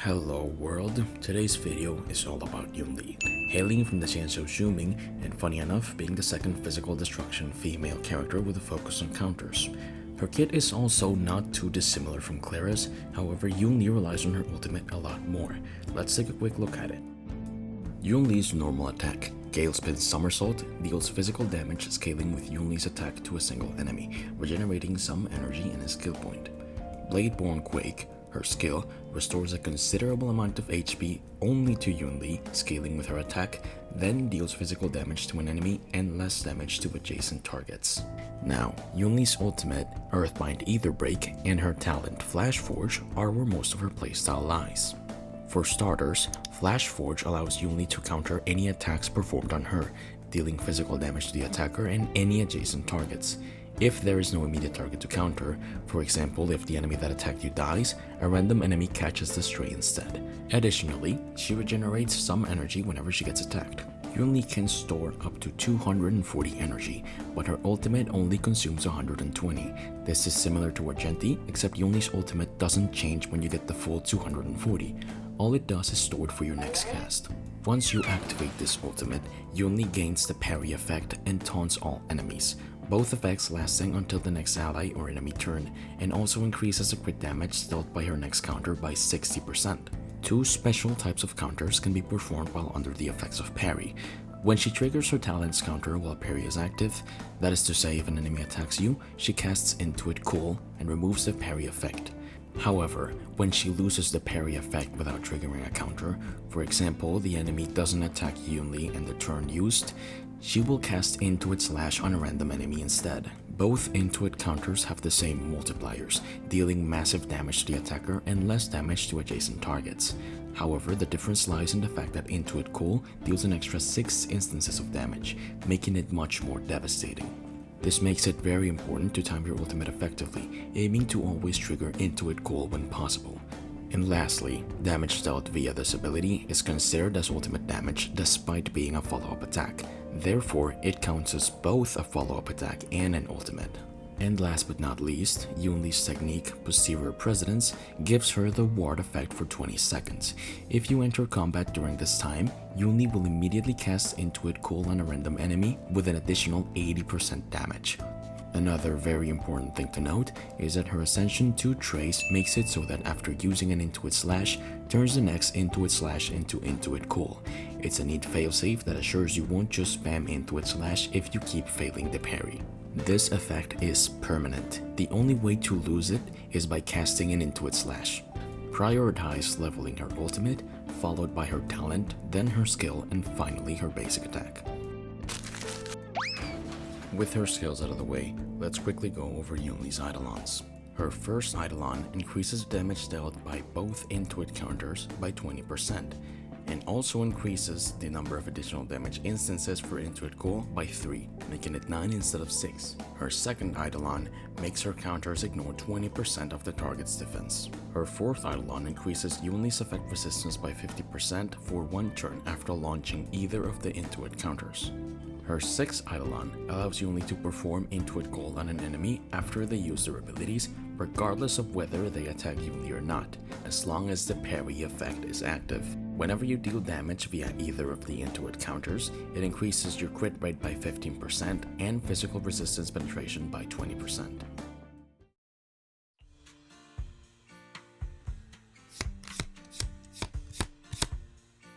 Hello world, today's video is all about Yunli, hailing from the Xianzhou Shuming and funny enough being the second physical destruction female character with a focus on counters. Her kit is also not too dissimilar from Clara's, however Yunli relies on her ultimate a lot more. Let's take a quick look at it. Yunli's normal attack, Gale Spin Somersault, deals physical damage scaling with Yunli's attack to a single enemy, regenerating some energy in a skill point. Bladeborn Quake, her skill, restores a considerable amount of HP only to Yunli, scaling with her attack, then deals physical damage to an enemy and less damage to adjacent targets. Now, Yunli's ultimate, Earthbind Ether Break, and her talent Flash Forge are where most of her playstyle lies. For starters, Flash Forge allows Yunli to counter any attacks performed on her, dealing physical damage to the attacker and any adjacent targets. If there is no immediate target to counter, for example if the enemy that attacked you dies, a random enemy catches the stray instead. Additionally, she regenerates some energy whenever she gets attacked. Yunli can store up to 240 energy, but her ultimate only consumes 120. This is similar to Argenti, except Yunli's ultimate doesn't change when you get the full 240. All it does is store it for your next cast. Once you activate this ultimate, Yunli gains the parry effect and taunts all enemies, both effects lasting until the next ally or enemy turn, and also increases the crit damage dealt by her next counter by 60%. Two special types of counters can be performed while under the effects of parry. When she triggers her talent's counter while parry is active, that is to say if an enemy attacks you, she casts Intuit Cool and removes the parry effect. However, when she loses the parry effect without triggering a counter, for example the enemy doesn't attack Yunli in the turn used, she will cast Intuit Slash on a random enemy instead. Both Intuit counters have the same multipliers, dealing massive damage to the attacker and less damage to adjacent targets. However, the difference lies in the fact that Intuit Cool deals an extra 6 instances of damage, making it much more devastating. This makes it very important to time your ultimate effectively, aiming to always trigger Intuit Cool when possible. And lastly, damage dealt via this ability is considered as ultimate damage despite being a follow-up attack. Therefore, it counts as both a follow-up attack and an ultimate. And last but not least, Yunli's technique, Posterior Precedence, gives her the ward effect for 20 seconds. If you enter combat during this time, Yunli will immediately cast Intuit Cool on a random enemy with an additional 80% damage. Another very important thing to note is that her Ascension 2 trace makes it so that after using an Intuit Slash, turns the next Intuit Slash into Intuit Cool. It's a neat failsafe that assures you won't just spam Intuit Slash if you keep failing the parry. This effect is permanent. The only way to lose it is by casting an Intuit Slash. Prioritize leveling her ultimate, followed by her talent, then her skill, and finally her basic attack. With her skills out of the way, let's quickly go over Yunli's Eidolons. Her first Eidolon increases damage dealt by both Intuit counters by 20%, and also increases the number of additional damage instances for Intuit Cool by 3, making it 9 instead of 6. Her second Eidolon makes her counters ignore 20% of the target's defense. Her fourth Eidolon increases Yunli's effect resistance by 50% for 1 turn after launching either of the Intuit counters. Her sixth Eidolon allows Yunli to perform Intuit Cool on an enemy after they use their abilities, regardless of whether they attack Yunli or not, as long as the parry effect is active. Whenever you deal damage via either of the Intuit counters, it increases your crit rate by 15% and physical resistance penetration by 20%.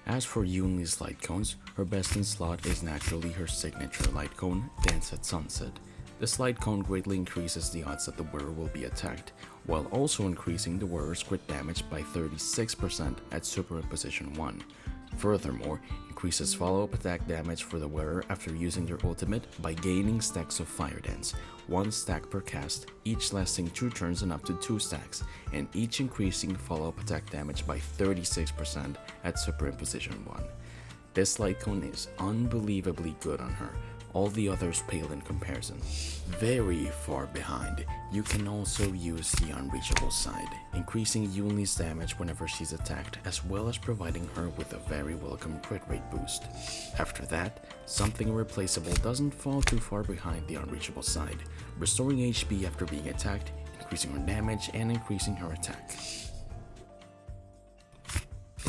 As for Yunli's light cones, her best in slot is naturally her signature light cone, Dance at Sunset. This light cone greatly increases the odds that the wearer will be attacked, while also increasing the wearer's crit damage by 36% at Superimposition 1. Furthermore, increases follow-up attack damage for the wearer after using their ultimate by gaining stacks of Fire Dance, 1 stack per cast, each lasting 2 turns and up to 2 stacks, and each increasing follow-up attack damage by 36% at Superimposition 1. This light cone is unbelievably good on her. All the others pale in comparison. Very far behind, you can also use the Unreachable side, increasing Yunli's damage whenever she's attacked, as well as providing her with a very welcome crit rate boost. After that, something irreplaceable doesn't fall too far behind the Unreachable side, restoring HP after being attacked, increasing her damage, and increasing her attack.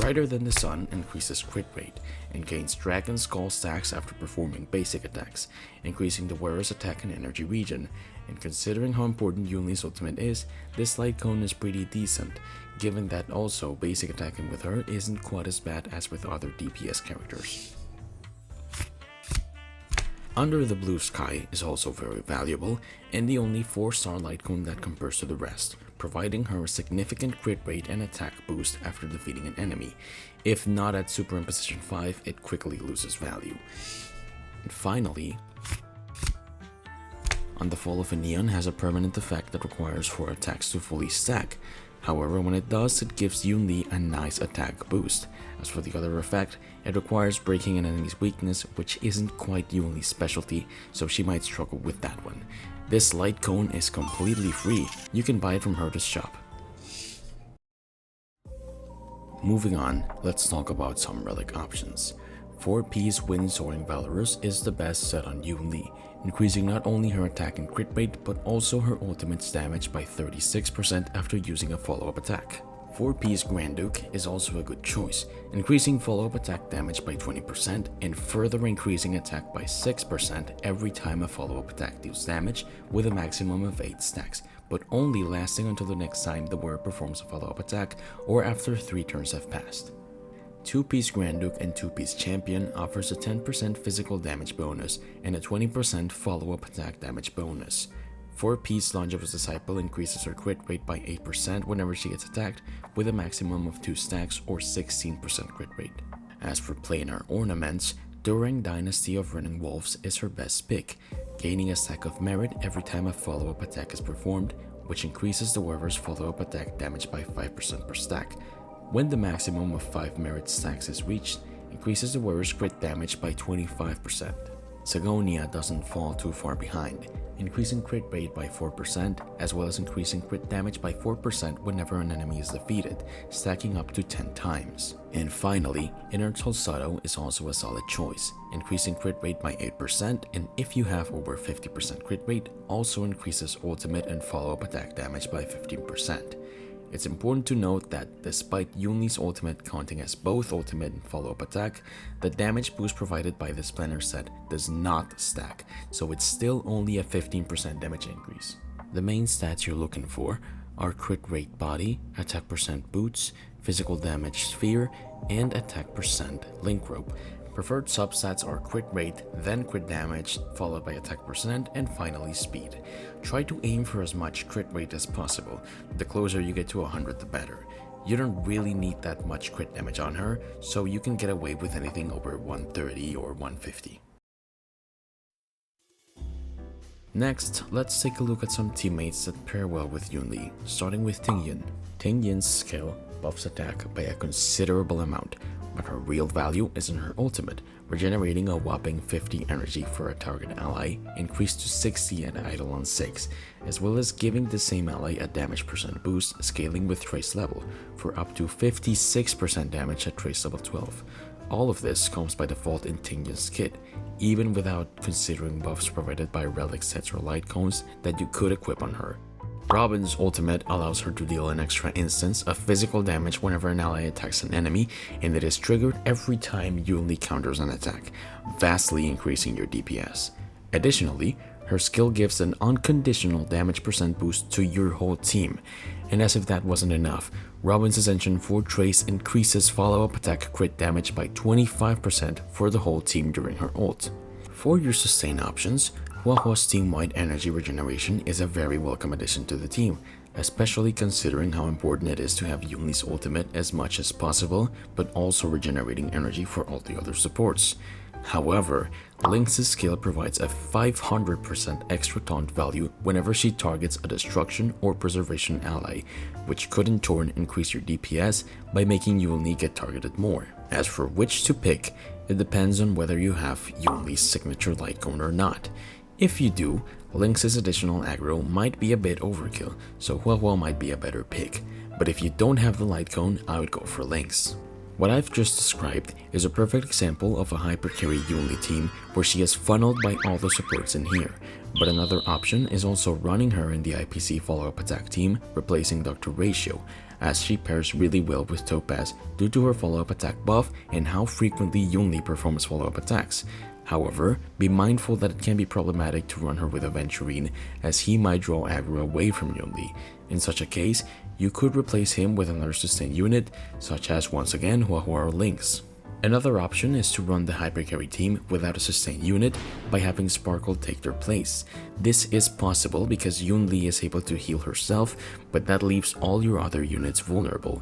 Brighter Than the Sun increases crit rate and gains Dragon Skull stacks after performing basic attacks, increasing the wearer's attack and energy regen. And considering how important Yunli's ultimate is, this light cone is pretty decent, given that also basic attacking with her isn't quite as bad as with other DPS characters. Under the Blue Sky is also very valuable, and the only 4-star light cone that compares to the rest, providing her a significant crit rate and attack boost after defeating an enemy. If not at Superimposition 5, it quickly loses value. And finally, On the Fall of a Neon has a permanent effect that requires 4 attacks to fully stack. However, when it does, it gives Yunli a nice attack boost. As for the other effect, it requires breaking an enemy's weakness, which isn't quite Yunli's specialty, so she might struggle with that one. This light cone is completely free, you can buy it from Herta's shop. Moving on, let's talk about some relic options. 4-piece Wind Soaring Valorous is the best set on Yunli, increasing not only her attack and crit rate but also her ultimate's damage by 36% after using a follow-up attack. 4-piece Grand Duke is also a good choice, increasing follow-up attack damage by 20% and further increasing attack by 6% every time a follow-up attack deals damage with a maximum of 8 stacks, but only lasting until the next time the wearer performs a follow-up attack or after 3 turns have passed. 2-piece Grand Duke and 2-piece Champion offers a 10% physical damage bonus and a 20% follow-up attack damage bonus. 4-piece Longevous Disciple increases her crit rate by 8% whenever she gets attacked, with a maximum of 2 stacks or 16% crit rate. As for Planar Ornaments, during Dynasty of Running Wolves is her best pick, gaining a stack of merit every time a follow-up attack is performed, which increases the wearer's follow-up attack damage by 5% per stack. When the maximum of 5 merit stacks is reached, increases the wearer's crit damage by 25%. Sagonia doesn't fall too far behind, increasing crit rate by 4% as well as increasing crit damage by 4% whenever an enemy is defeated, stacking up to 10 times. And finally, Inner Tolsado is also a solid choice, increasing crit rate by 8%, and if you have over 50% crit rate, also increases ultimate and follow-up attack damage by 15%. It's important to note that despite Yunli's ultimate counting as both ultimate and follow-up attack, the damage boost provided by this Planar set does not stack, so it's still only a 15% damage increase. The main stats you're looking for are crit rate body, attack percent boots, physical damage sphere, and attack percent link rope. Preferred substats are crit rate, then crit damage, followed by attack percent, and finally speed. Try to aim for as much crit rate as possible. The closer you get to 100, the better. You don't really need that much crit damage on her, so you can get away with anything over 130 or 150. Next, let's take a look at some teammates that pair well with Yunli, starting with Tingyun. Tingyun's skill buffs attack by a considerable amount, but her real value is in her ultimate, regenerating a whopping 50 energy for a target ally, increased to 60 at Eidolons 6, as well as giving the same ally a damage percent boost scaling with trace level, for up to 56% damage at trace level 12. All of this comes by default in Tingyun's kit, even without considering buffs provided by relic sets or light cones that you could equip on her. Robin's ultimate allows her to deal an extra instance of physical damage whenever an ally attacks an enemy, and it is triggered every time Yunli counters an attack, vastly increasing your DPS. Additionally, her skill gives an unconditional damage percent boost to your whole team, and as if that wasn't enough, Robin's Ascension 4 Trace increases follow-up attack crit damage by 25% for the whole team during her ult. For your sustain options, Huohuo's team-wide energy regeneration is a very welcome addition to the team, especially considering how important it is to have Yunli's ultimate as much as possible, but also regenerating energy for all the other supports. However, Lynx's skill provides a 500% extra taunt value whenever she targets a destruction or preservation ally, which could in turn increase your DPS by making Yunli get targeted more. As for which to pick, it depends on whether you have Yunli's signature light cone or not. If you do, Lynx's additional aggro might be a bit overkill, so Huohuo might be a better pick, but if you don't have the light cone, I would go for Lynx. What I've just described is a perfect example of a hypercarry Yunli team where she is funneled by all the supports in here, but another option is also running her in the IPC follow-up attack team, replacing Dr. Ratio, as she pairs really well with Topaz due to her follow-up attack buff and how frequently Yunli performs follow-up attacks. However, be mindful that it can be problematic to run her with Aventurine, as he might draw aggro away from Yunli. In such a case, you could replace him with another sustained unit, such as once again Huohuo or Lynx. Another option is to run the hypercarry team without a sustained unit by having Sparkle take their place. This is possible because Yunli is able to heal herself, but that leaves all your other units vulnerable.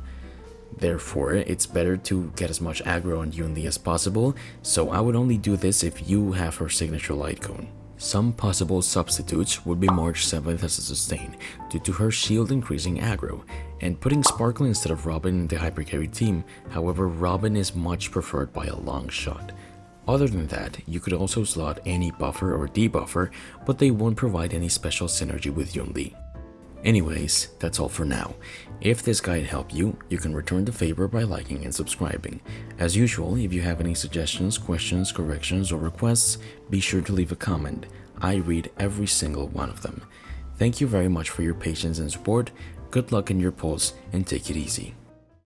Therefore, it's better to get as much aggro on Yunli as possible, so I would only do this if you have her signature light cone. Some possible substitutes would be March 7th as a sustain, due to her shield increasing aggro, and putting Sparkle instead of Robin in the hypercarry team. However, Robin is much preferred by a long shot. Other than that, you could also slot any buffer or debuffer, but they won't provide any special synergy with Yunli. Anyways, that's all for now. If this guide helped you, you can return the favor by liking and subscribing. As usual, if you have any suggestions, questions, corrections, or requests, be sure to leave a comment. I read every single one of them. Thank you very much for your patience and support. Good luck in your pulls, and take it easy.